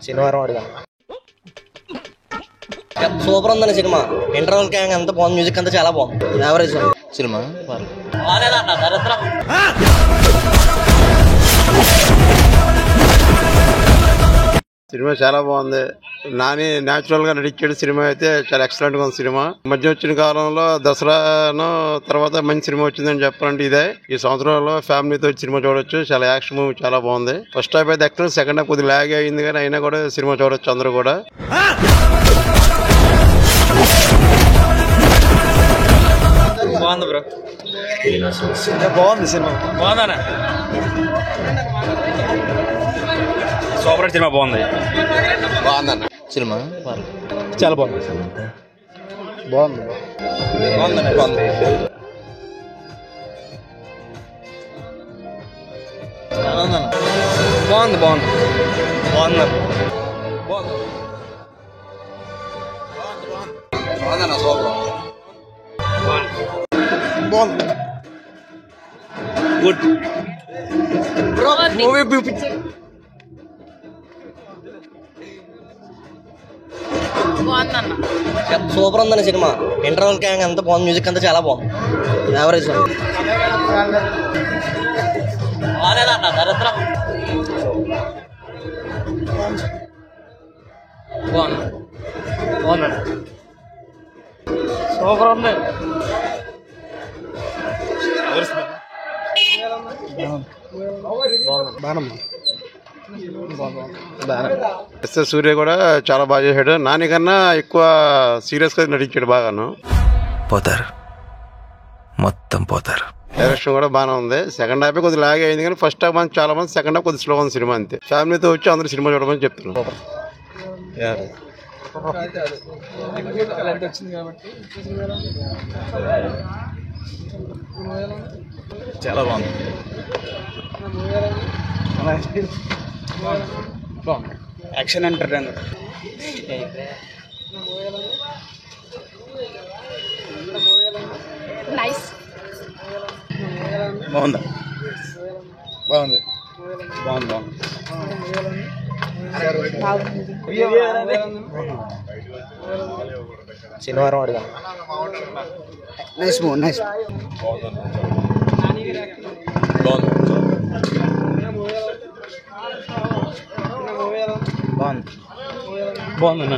శనివారం అడిగాను. సూపర్ ఉందని సినిమా. ఇంటర్వల్ గ్యాంగ్ అంతా బాగుంది, మ్యూజిక్ అంతా చాలా బాగుంది. Average cinema. సినిమా చాలా బాగుంది. నాని న్యాచురల్ గా నడిచాడు. సినిమా అయితే చాలా ఎక్సలెంట్ గా ఉంది. సినిమా మధ్య వచ్చిన కాలంలో దసరాను తర్వాత మంచి సినిమా వచ్చిందని చెప్పాలంటే ఇదే. ఈ సంవత్సరంలో ఫ్యామిలీతో సినిమా చూడొచ్చు. చాలా యాక్షన్ మూవీ చాలా బాగుంది. ఫస్ట్ హాఫ్ అయితే ఎక్కడ, సెకండ్ హాఫ్ కొద్దిగా లాగ్ అయింది, కానీ అయినా కూడా సినిమా చూడొచ్చు అందరూ కూడా. బాగుంది బ్రో, బాగుంది సినిమా. బాగుందన్న. సూపర్ సినిమా బాగుంది. బాగుందన్న సినిమా. చాలా బాగుంది. బాగుంది బాగుందన్న. బాగుంది బాగుంది బాగుంది బాగుంది బాగుందన్న. సూపర్ బాగుంది. Good movie. సూపర్ ఉందని సినిమా. ఇంటర్వల్ గ్యాంగ్ అంతా బాగుంది, మ్యూజిక్ అంతా చాలా బాగుంది. యావరేజ్ బాగుంది. సూపర్ ఉంది. సూర్య కూడా చాలా బాగా చేశాడు. నాని కన్నా ఎక్కువ సీరియస్ గా నటించాడు బాగాను. పోతారు, మొత్తం పోతారు. డైరెక్షన్ కూడా బాగానే ఉంది. సెకండ్ హాఫ్ కొద్దిగా లాగ్ అయింది, కానీ ఫస్ట్ హాఫ్ మంది చాలా మంది, సెకండ్ హాఫ్ కొద్దిగా స్లో ఉంది సినిమా. అంతే. ఫ్యామిలీతో వచ్చి అందరూ సినిమా చూడమని చెప్తున్నాను. చాలా బాగుంది. Action entertainer. నైస్. బాగుందా? బాగుంది. బాగుంది. శనివారం అడిగాను. Nice movie. నైస్. బాగుంది బాగుందన్న.